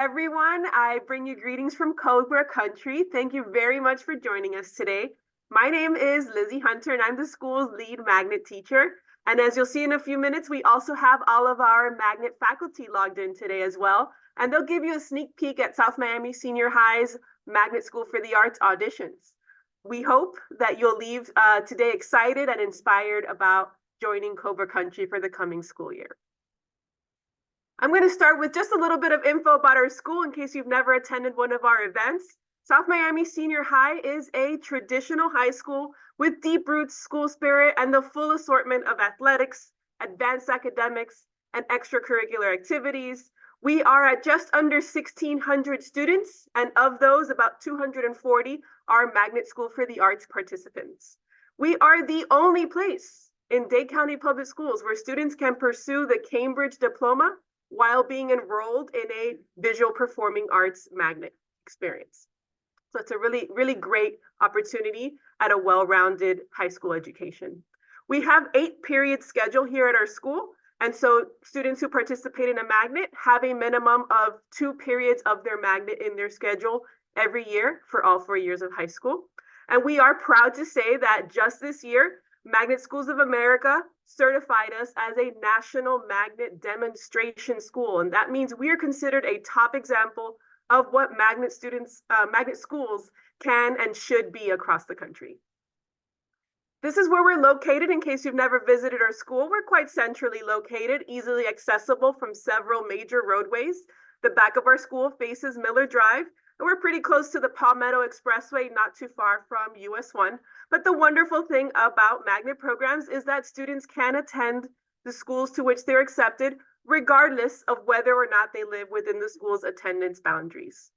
Everyone, I bring you greetings from Cobra Country. Thank you very much for joining us today. My name is Lizzie Hunter, and I'm the school's lead magnet teacher. And as you'll see in a few minutes, we also have all of our magnet faculty logged in today as well. And they'll give you a sneak peek at South Miami Senior High's Magnet School for the Arts auditions. We hope that you'll leave today excited and inspired about joining Cobra Country for the coming school year. I'm going to start with just a little bit of info about our school in case you've never attended one of our events. South Miami Senior High is a traditional high school with deep roots, school spirit, and the full assortment of athletics, advanced academics, and extracurricular activities. We are at just under 1,600 students, and of those, about 240 are Magnet School for the Arts participants. We are the only place in Dade County Public Schools where students can pursue the Cambridge diploma while being enrolled in a visual performing arts magnet experience. So it's a really, really great opportunity at a well-rounded high school education. We have 8-period schedule here at our school. And so students who participate in a magnet have a minimum of 2 periods of their magnet in their schedule every year for all 4 years of high school. And we are proud to say that just this year, Magnet Schools of America certified us as a national magnet demonstration school. And that means we are considered a top example of what magnet schools can and should be across the country. This is where we're located in case you've never visited our school. We're quite centrally located, easily accessible from several major roadways. The back of our school faces Miller Drive, and we're pretty close to the Palmetto Expressway, not too far from US 1. But the wonderful thing about magnet programs is that students can attend the schools to which they're accepted, regardless of whether or not they live within the school's attendance boundaries.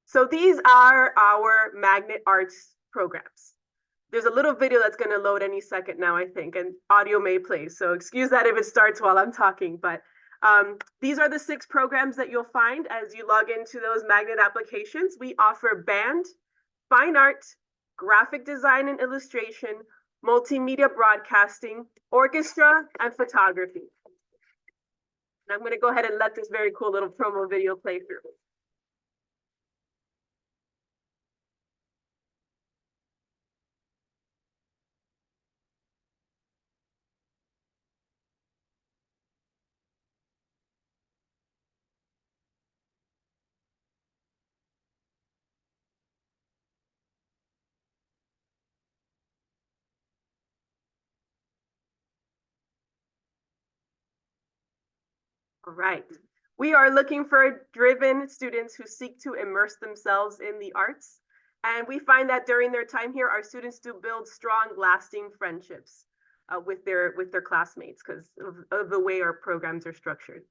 So these are our magnet arts programs. There's a little video that's going to load any second now, I think, and audio may play. So excuse that if it starts while I'm talking, but these are the 6 programs that you'll find as you log into those magnet applications. We offer band, fine art, graphic design and illustration, multimedia broadcasting, orchestra, and photography. And I'm going to go ahead and let this very cool little promo video play through. All right. We are looking for driven students who seek to immerse themselves in the arts. And we find that during their time here, our students do build strong, lasting friendships with their classmates because of the way our programs are structured.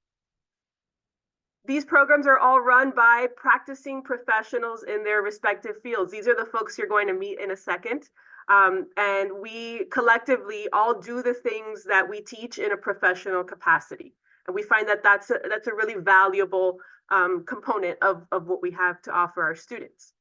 These programs are all run by practicing professionals in their respective fields. These are the folks you're going to meet in a second. And we collectively all do the things that we teach in a professional capacity. And we find that that's a really valuable component of what we have to offer our students.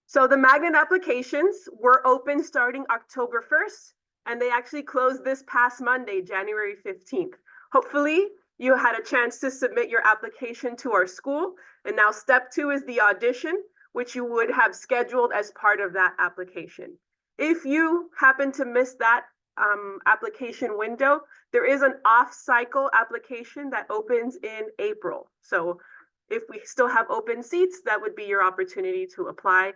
So the magnet applications were open starting October 1st, and they actually closed this past Monday, January 15th. Hopefully, you had a chance to submit your application to our school. And now step 2 is the audition, which you would have scheduled as part of that application. If you happen to miss that application window, there is an off-cycle application that opens in April. So if we still have open seats, that would be your opportunity to apply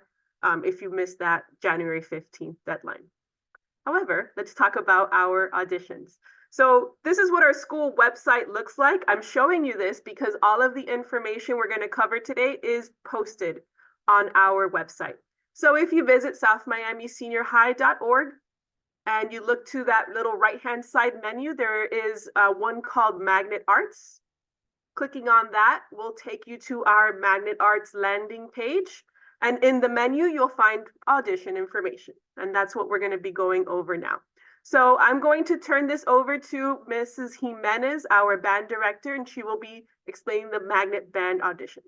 if you missed that January 15th deadline. However, let's talk about our auditions. So this is what our school website looks like. I'm showing you this because all of the information we're going to cover today is posted on our website. So if you visit southmiamiseniorhigh.org, and you look to that little right-hand side menu, there is one called Magnet Arts. Clicking on that will take you to our Magnet Arts landing page. And in the menu, you'll find audition information. And that's what we're going to be going over now. So I'm going to turn this over to Mrs. Jimenez, our band director, and she will be explaining the Magnet Band audition.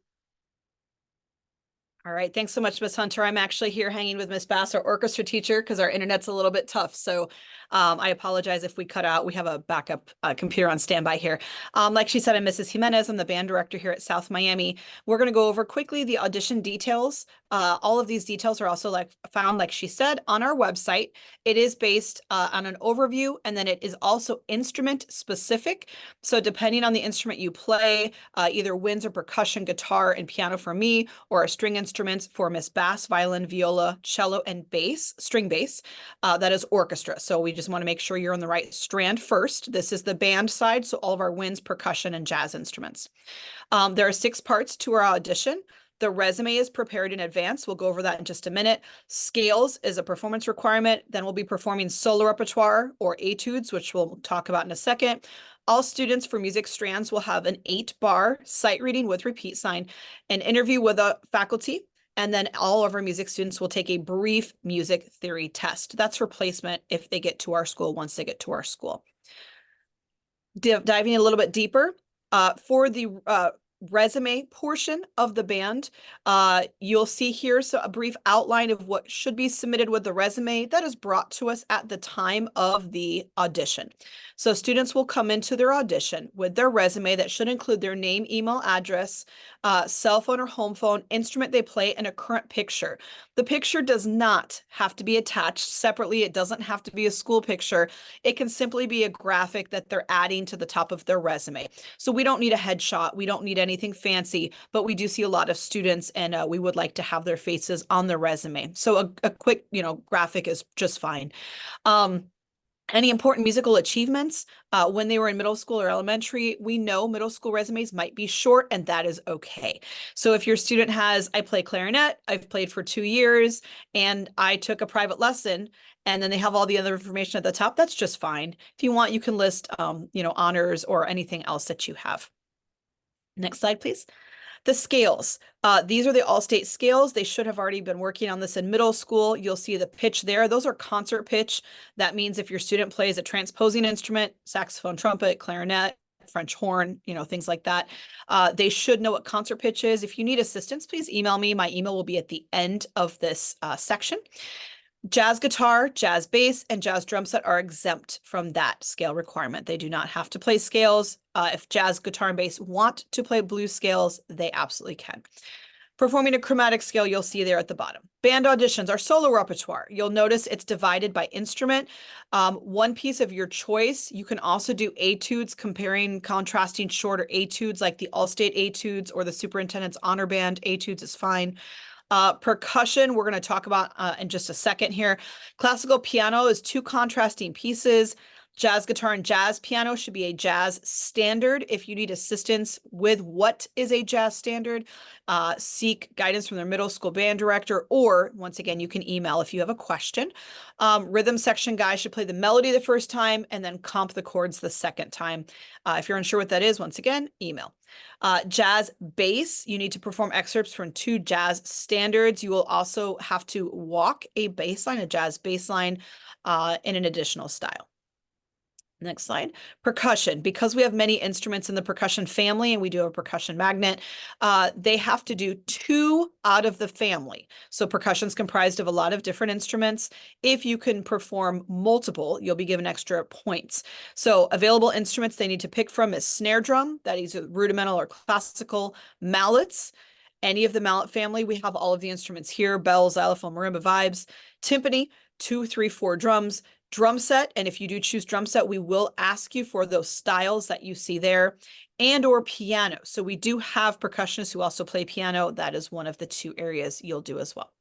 All right, thanks so much, Miss Hunter. I'm actually here hanging with Miss Bass, our orchestra teacher, because our internet's a little bit tough. So I apologize if we cut out. We have a backup computer on standby here. Like she said, I'm Mrs. Jimenez. I'm the band director here at South Miami. We're going to go over quickly the audition details. All of these details are also found, like she said, on our website. It is based on an overview, and then it is also instrument specific. So depending on the instrument you play, either winds or percussion, guitar, and piano for me, or a string instruments for Miss Bass, violin, viola, cello, and bass, string bass. That is orchestra. So we just want to make sure you're on the right strand first. This is the band side, so all of our winds, percussion, and jazz instruments. There are 6 parts to our audition. The resume is prepared in advance. We'll go over that in just a minute. Scales is a performance requirement. Then we'll be performing solo repertoire or etudes, which we'll talk about in a second. All students for music strands will have an 8-bar sight reading with repeat sign, an interview with a faculty, and then all of our music students will take a brief music theory test. That's for placement if they get to our school, once they get to our school. Diving a little bit deeper, for the resume portion of the band, you'll see here a brief outline of what should be submitted with the resume that is brought to us at the time of the audition. So students will come into their audition with their resume that should include their name, email, address, cell phone or home phone, instrument they play, and a current picture. The picture does not have to be attached separately. It doesn't have to be a school picture. It can simply be a graphic that they're adding to the top of their resume. So we don't need a headshot. We don't need anything fancy, but we do see a lot of students, and we would like to have their faces on their resume. So a quick, graphic is just fine. Any important musical achievements when they were in middle school or elementary? We know middle school resumes might be short, and that is okay. So if your student has, I play clarinet, I've played for 2 years, and I took a private lesson, and then they have all the other information at the top, that's just fine. If you want, you can list, honors or anything else that you have. Next slide, please. The scales. These are the all-state scales. They should have already been working on this in middle school. You'll see the pitch there. Those are concert pitch. That means if your student plays a transposing instrument, saxophone, trumpet, clarinet, French horn, things like that, they should know what concert pitch is. If you need assistance, please email me. My email will be at the end of this section. Jazz guitar, jazz bass, and jazz drum set are exempt from that scale requirement. They do not have to play scales. If jazz guitar and bass want to play blues scales, they absolutely can. Performing a chromatic scale, you'll see there at the bottom. Band auditions are solo repertoire. You'll notice it's divided by instrument. One piece of your choice. You can also do etudes, contrasting shorter etudes like the All-State etudes or the Superintendent's Honor Band etudes is fine. Percussion, we're going to talk about in just a second here. Classical piano is 2 contrasting pieces. Jazz guitar and jazz piano should be a jazz standard. If you need assistance with what is a jazz standard, seek guidance from their middle school band director, or once again, you can email if you have a question. Rhythm section guys should play the melody the first time and then comp the chords the second time. If you're unsure what that is, once again, email. Jazz bass, you need to perform excerpts from 2 jazz standards. You will also have to walk a bass line, a jazz bass line, in an additional style. Next slide. Percussion. Because we have many instruments in the percussion family and we do have a percussion magnet, they have to do 2 out of the family. So percussion is comprised of a lot of different instruments. If you can perform multiple, you'll be given extra points. So available instruments they need to pick from is snare drum, that is rudimental or classical, mallets, any of the mallet family. We have all of the instruments here: bells, xylophone, marimba, vibes, timpani, 2, 3, 4 drums, drum set, and if you do choose drum set, we will ask you for those styles that you see there, and or piano. So we do have percussionists who also play piano. That is one of the 2 areas you'll do as well.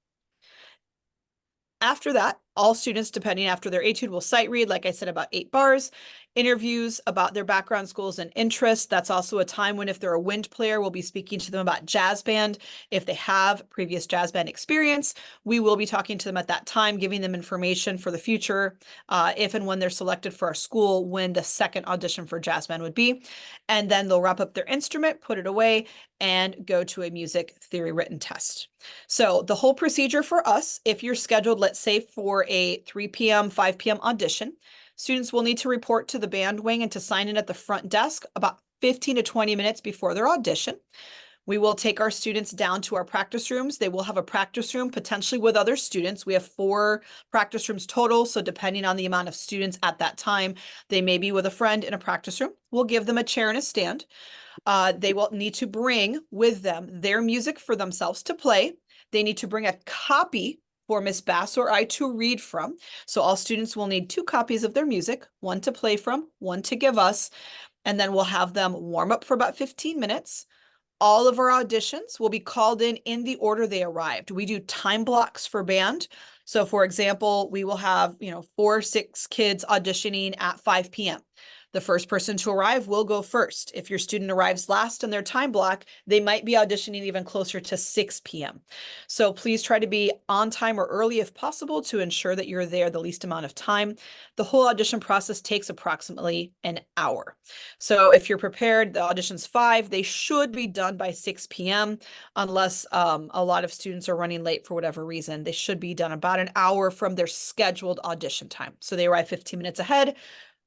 After that, all students, depending after their etude, will sight read, like I said, about 8 bars, interviews about their background, schools, and interests. That's also a time when, if they're a wind player, we'll be speaking to them about jazz band. If they have previous jazz band experience, we will be talking to them at that time, giving them information for the future, if and when they're selected for our school, when the second audition for jazz band would be. And then they'll wrap up their instrument, put it away, and go to a music theory written test. So the whole procedure for us, if you're scheduled, let's say for a 3 p.m., 5 p.m. audition, students will need to report to the band wing and to sign in at the front desk about 15 to 20 minutes before their audition. We will take our students down to our practice rooms. They will have a practice room potentially with other students. We have 4 practice rooms total. So depending on the amount of students at that time, they may be with a friend in a practice room. We'll give them a chair and a stand. They will need to bring with them their music for themselves to play. They need to bring a copy for Miss Bass or I to read from. So all students will need 2 copies of their music, one to play from, one to give us, and then we'll have them warm up for about 15 minutes. All of our auditions will be called in the order they arrived. We do time blocks for band. So for example, we will have, 4 or 6 kids auditioning at 5 p.m. The first person to arrive will go first. If your student arrives last in their time block, they might be auditioning even closer to 6 p.m. So please try to be on time or early if possible to ensure that you're there the least amount of time. The whole audition process takes approximately an hour. So if you're prepared, the audition's 5, they should be done by 6 p.m. unless a lot of students are running late for whatever reason. They should be done about an hour from their scheduled audition time. So they arrive 15 minutes ahead,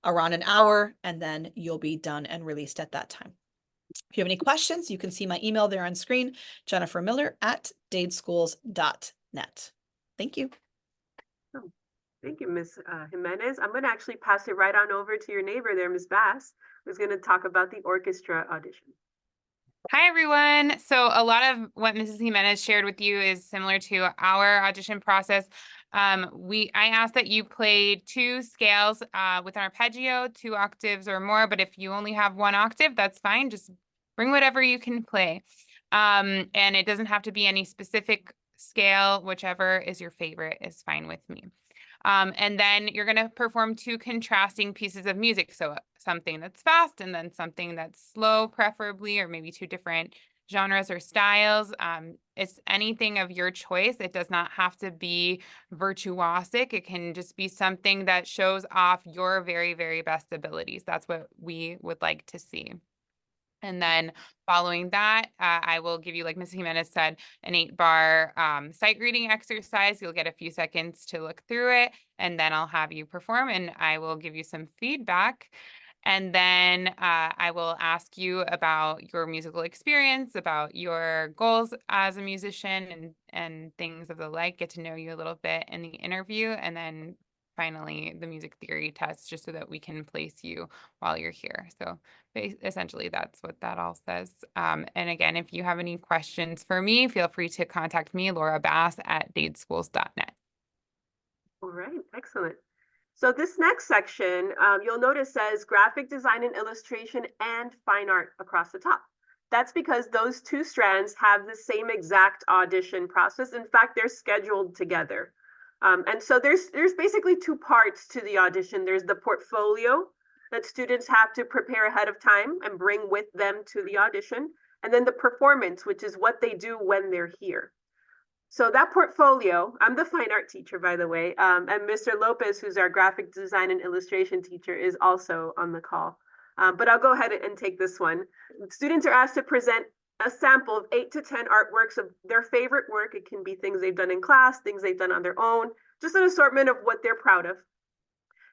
around an hour, and then you'll be done and released at that time. If you have any questions, you can see my email there on screen, jennifermiller@dadeschools.net. Thank you. Oh, thank you, Ms. Jimenez. I'm going to actually pass it right on over to your neighbor there, Ms. Bass, who's going to talk about the orchestra audition. Hi, everyone. So a lot of what Mrs. Jimenez shared with you is similar to our audition process. I asked that you play 2 scales with an arpeggio, 2 octaves or more, but if you only have 1 octave, that's fine. Just bring whatever you can play. And it doesn't have to be any specific scale, whichever is your favorite is fine with me. And then you're going to perform 2 contrasting pieces of music. So something that's fast and then something that's slow, preferably, or maybe 2 different genres or styles. It's anything of your choice. It does not have to be virtuosic. It can just be something that shows off your very, very best abilities. That's what we would like to see. And then following that, I will give you, like Ms. Jimenez said, an 8-bar sight reading exercise. You'll get a few seconds to look through it, and then I'll have you perform, and I will give you some feedback. And then I will ask you about your musical experience, about your goals as a musician, and things of the like, get to know you a little bit in the interview, and then finally the music theory test, just so that we can place you while you're here. So essentially that's what that all says. And again, if you have any questions for me, feel free to contact me, Laura Bass @dadeschools.net. All right, excellent. So this next section, you'll notice says graphic design and illustration and fine art across the top. That's because those 2 strands have the same exact audition process. In fact, they're scheduled together. And so there's basically 2 parts to the audition. There's the portfolio that students have to prepare ahead of time and bring with them to the audition. And then the performance, which is what they do when they're here. So that portfolio, I'm the fine art teacher, by the way, and Mr. Lopez, who's our graphic design and illustration teacher, is also on the call. But I'll go ahead and take this one. Students are asked to present a sample of 8 to 10 artworks of their favorite work. It can be things they've done in class, things they've done on their own, just an assortment of what they're proud of.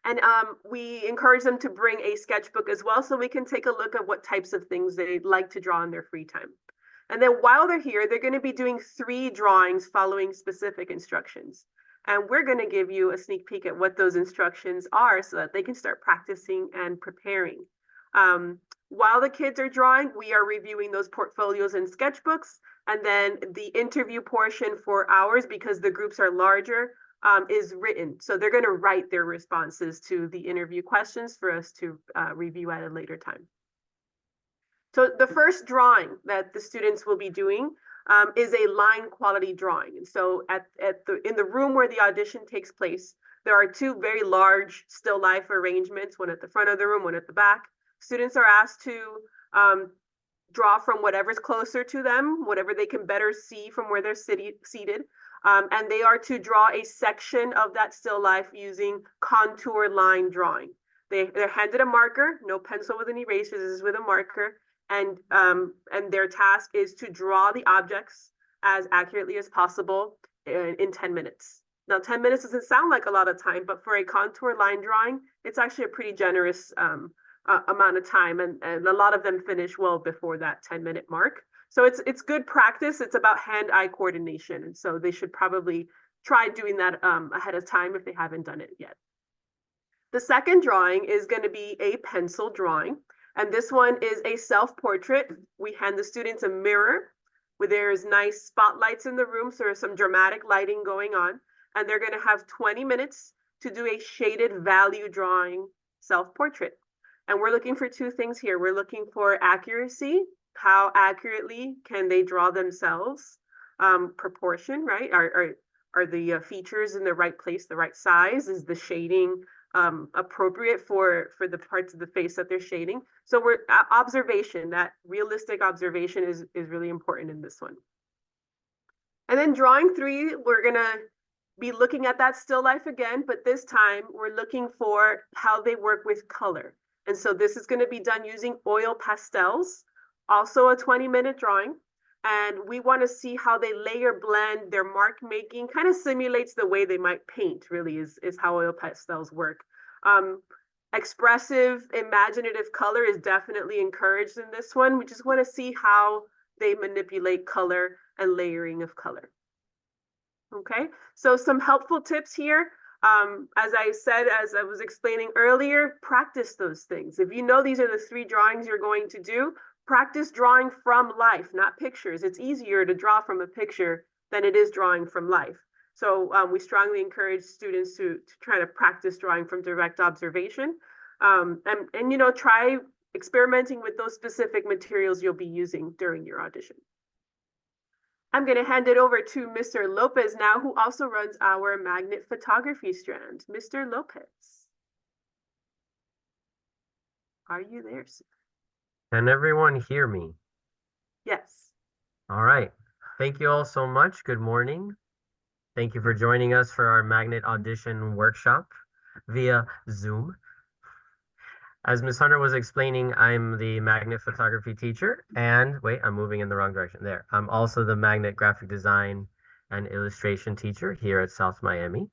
And we encourage them to bring a sketchbook as well, so we can take a look at what types of things they'd like to draw in their free time. And then while they're here, they're going to be doing 3 drawings following specific instructions. And we're going to give you a sneak peek at what those instructions are so that they can start practicing and preparing. While the kids are drawing, we are reviewing those portfolios and sketchbooks. And then the interview portion for ours, because the groups are larger, is written. So they're going to write their responses to the interview questions for us to review at a later time. So the first drawing that the students will be doing is a line quality drawing. And so in the room where the audition takes place, there are 2 very large still life arrangements, one at the front of the room, one at the back. Students are asked to draw from whatever's closer to them, whatever they can better see from where they're seated. And they are to draw a section of that still life using contour line drawing. They're handed a marker, no pencil with an eraser, this is with a marker. And their task is to draw the objects as accurately as possible in 10 minutes. Now, 10 minutes doesn't sound like a lot of time, but for a contour line drawing, it's actually a pretty generous amount of time, and a lot of them finish well before that 10-minute mark. So it's good practice. It's about hand-eye coordination, and so they should probably try doing that ahead of time if they haven't done it yet. The second drawing is going to be a pencil drawing, and this one is a self-portrait. We hand the students a mirror where there's nice spotlights in the room, so there's some dramatic lighting going on, and they're going to have 20 minutes to do a shaded value drawing self-portrait. And we're looking for two things here. We're looking for accuracy. How accurately can they draw themselves? Proportion, right? Are the features in the right place, the right size? Is the shading appropriate for the parts of the face that they're shading? So we're observation, that realistic observation is really important in this one. And then drawing 3, we're gonna be looking at that still life again, but this time we're looking for how they work with color. And so this is going to be done using oil pastels, also a 20-minute drawing. And we want to see how they layer blend, their mark making kind of simulates the way they might paint, really is how oil pastels work. Expressive, imaginative color is definitely encouraged in this one. We just want to see how they manipulate color and layering of color. Okay, so some helpful tips here. As I said, as I was explaining earlier, practice those things. If you know these are the 3 drawings you're going to do, practice drawing from life, not pictures. It's easier to draw from a picture than it is drawing from life. So we strongly encourage students to try to practice drawing from direct observation. And you know, try experimenting with those specific materials you'll be using during your audition. I'm going to hand it over to Mr. Lopez now, who also runs our magnet photography strand. Mr. Lopez. Are you there, sir? Can everyone hear me? Yes. All right. Thank you all so much. Good morning. Thank you for joining us for our Magnet Audition workshop via Zoom. As Ms. Hunter was explaining, I'm the magnet photography teacher, and wait, I'm moving in the wrong direction there. I'm also the magnet graphic design and illustration teacher here at South Miami.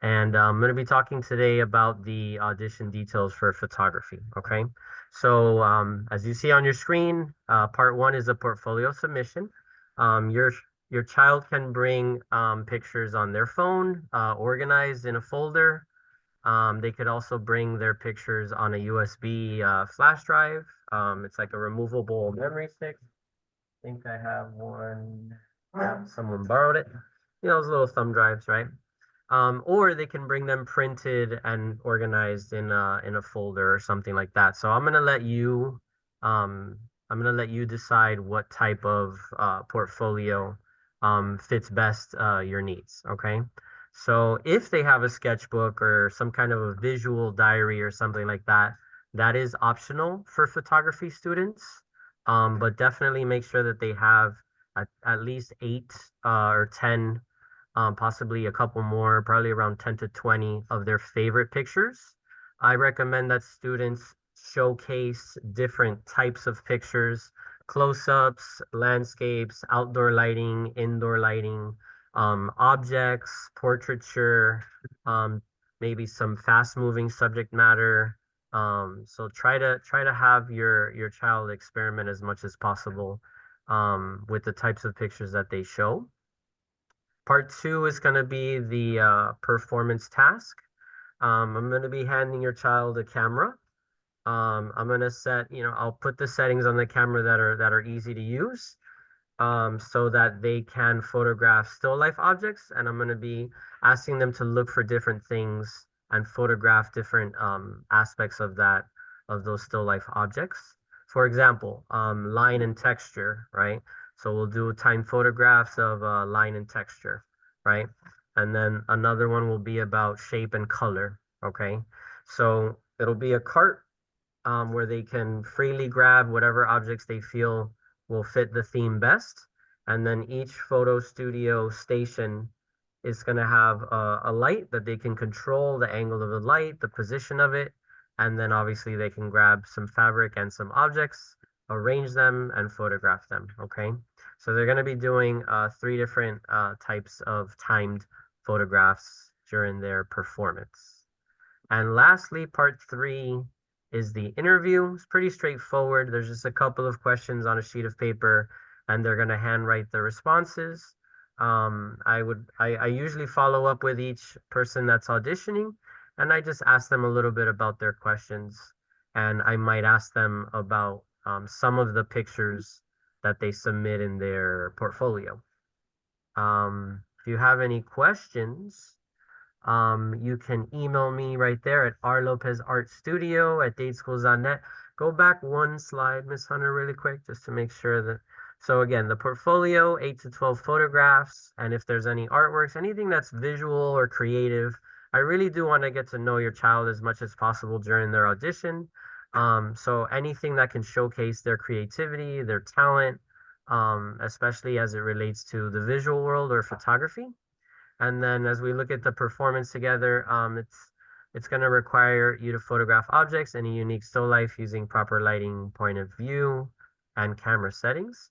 And I'm going to be talking today about the audition details for photography, okay? So as you see on your screen, part 1 is a portfolio submission. Your child can bring pictures on their phone, organized in a folder. They could also bring their pictures on a USB flash drive. It's like a removable memory stick. I think I have one. Yeah, someone borrowed it. You know, those little thumb drives, right? Or they can bring them printed and organized in a folder or something like that. So I'm gonna let you decide what type of portfolio fits best your needs. Okay. So if they have a sketchbook or some kind of a visual diary or something like that, that is optional for photography students. But definitely make sure that they have at least 8 or 10, possibly a couple more, probably around 10 to 20 of their favorite pictures. I recommend that students showcase different types of pictures, close-ups, landscapes, outdoor lighting, indoor lighting, objects, portraiture, maybe some fast-moving subject matter. So try to have your child experiment as much as possible with the types of pictures that they show. Part 2 is going to be the performance task. I'm going to be handing your child a camera. I'm going to set, I'll put the settings on the camera that are easy to use. So that they can photograph still life objects, and I'm going to be asking them to look for different things and photograph different aspects of those still life objects. For example, line and texture, right? So we'll do time photographs of line and texture, right? And then another one will be about shape and color, okay? So it'll be a cart where they can freely grab whatever objects they feel will fit the theme best. And then each photo studio station is going to have a light that they can control the angle of the light, the position of it. And then obviously they can grab some fabric and some objects, arrange them, and photograph them, okay? So they're going to be doing 3 different types of timed photographs during their performance. And lastly, part 3 is the interview. It's pretty straightforward. There's just a couple of questions on a sheet of paper, and they're going to handwrite the responses. I usually follow up with each person that's auditioning, and I just ask them a little bit about their questions, and I might ask them about some of the pictures that they submit in their portfolio. If you have any questions, you can email me right there at rlopezartstudio@dateschools.net. Go back one slide, Miss Hunter, really quick, just to make sure that. So again, the portfolio, 8 to 12 photographs, and if there's any artworks, anything that's visual or creative, I really do want to get to know your child as much as possible during their audition. So anything that can showcase their creativity, their talent, especially as it relates to the visual world or photography. And then as we look at the performance together, it's going to require you to photograph objects in a unique still life using proper lighting, point of view, and camera settings.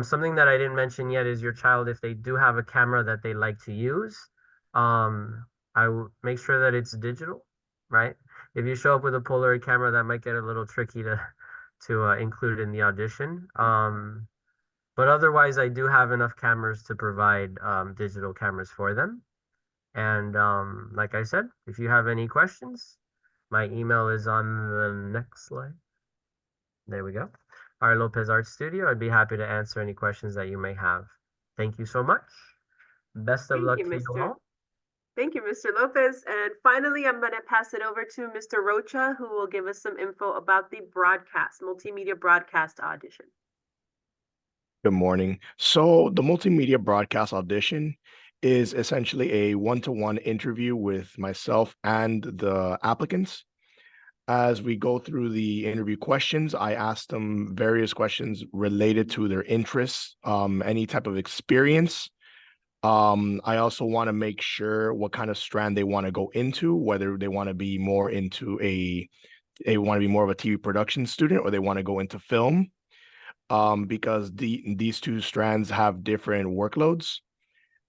Something that I didn't mention yet is your child, if they do have a camera that they like to use, I will make sure that it's digital, right? If you show up with a Polaroid camera, that might get a little tricky to include in the audition. But otherwise, I do have enough cameras to provide digital cameras for them. And like I said, if you have any questions, my email is on the next slide. There we go. Our Lopez Art Studio. I'd be happy to answer any questions that you may have. Thank you so much. Best of luck to you all. Thank you, Mr. Lopez. And finally, I'm going to pass it over to Mr. Rocha, who will give us some info about the multimedia broadcast audition. Good morning. So the multimedia broadcast audition is essentially a one-to-one interview with myself and the applicants. As we go through the interview questions, I ask them various questions related to their interests, any type of experience. I also want to make sure what kind of strand they want to go into, whether they want to be more into they want to be more of a TV production student or they want to go into film. Because these two strands have different workloads,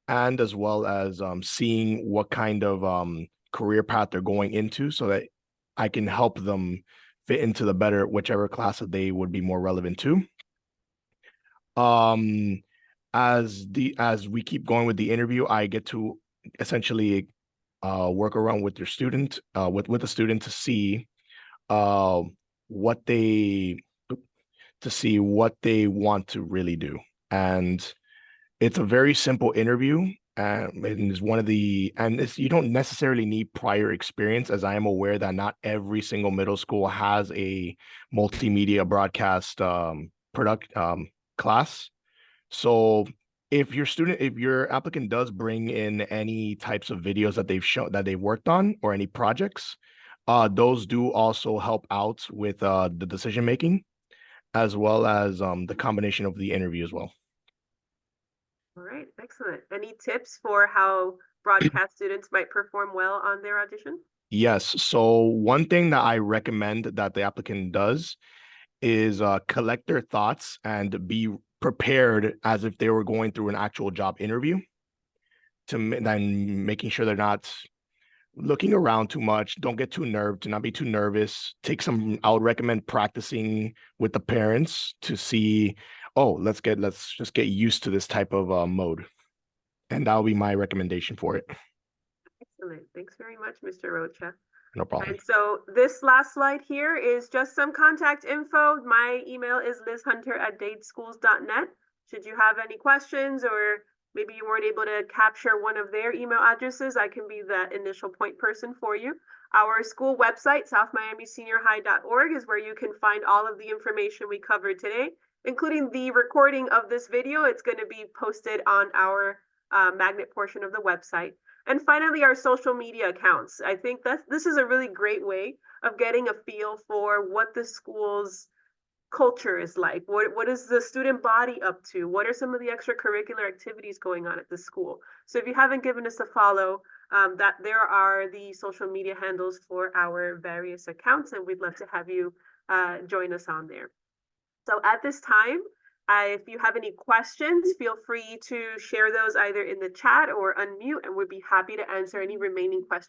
and as well as seeing what kind of career path they're going into so that I can help them fit into the better whichever class that they would be more relevant to. As we keep going with the interview, I get to essentially work around with your student, with the student to see what they want to really do. And it's a very simple interview. And is one of the, and this, you don't necessarily need prior experience, as I am aware that not every single middle school has a multimedia broadcast class. So if your applicant does bring in any types of videos that they've worked on or any projects, those do also help out with the decision making, as well as the combination of the interview as well. All right, excellent. Any tips for how broadcast students might perform well on their audition? Yes. So one thing that I recommend that the applicant does is collect their thoughts and be prepared as if they were going through an actual job interview, then making sure they're not looking around too much. Don't get to not be too nervous. I would recommend practicing with the parents to see, oh, let's just get used to this type of mode. And that'll be my recommendation for it. Excellent. Thanks very much, Mr. Rocha. No problem. And so this last slide here is just some contact info. My email is lizhunter@dateschools.net. Should you have any questions, or maybe you weren't able to capture one of their email addresses, I can be the initial point person for you. Our school website, southmiamiseniorhigh.org, is where you can find all of the information we covered today, including the recording of this video. It's going to be posted on our Magnet portion of the website. And finally, our social media accounts. I think this is a really great way of getting a feel for what the school's culture is like. What is the student body up to? What are some of the extracurricular activities going on at the school? So if you haven't given us a follow, that there are the social media handles for our various accounts, and we'd love to have you join us on there. So at this time, if you have any questions, feel free to share those either in the chat or unmute, and we'd be happy to answer any remaining questions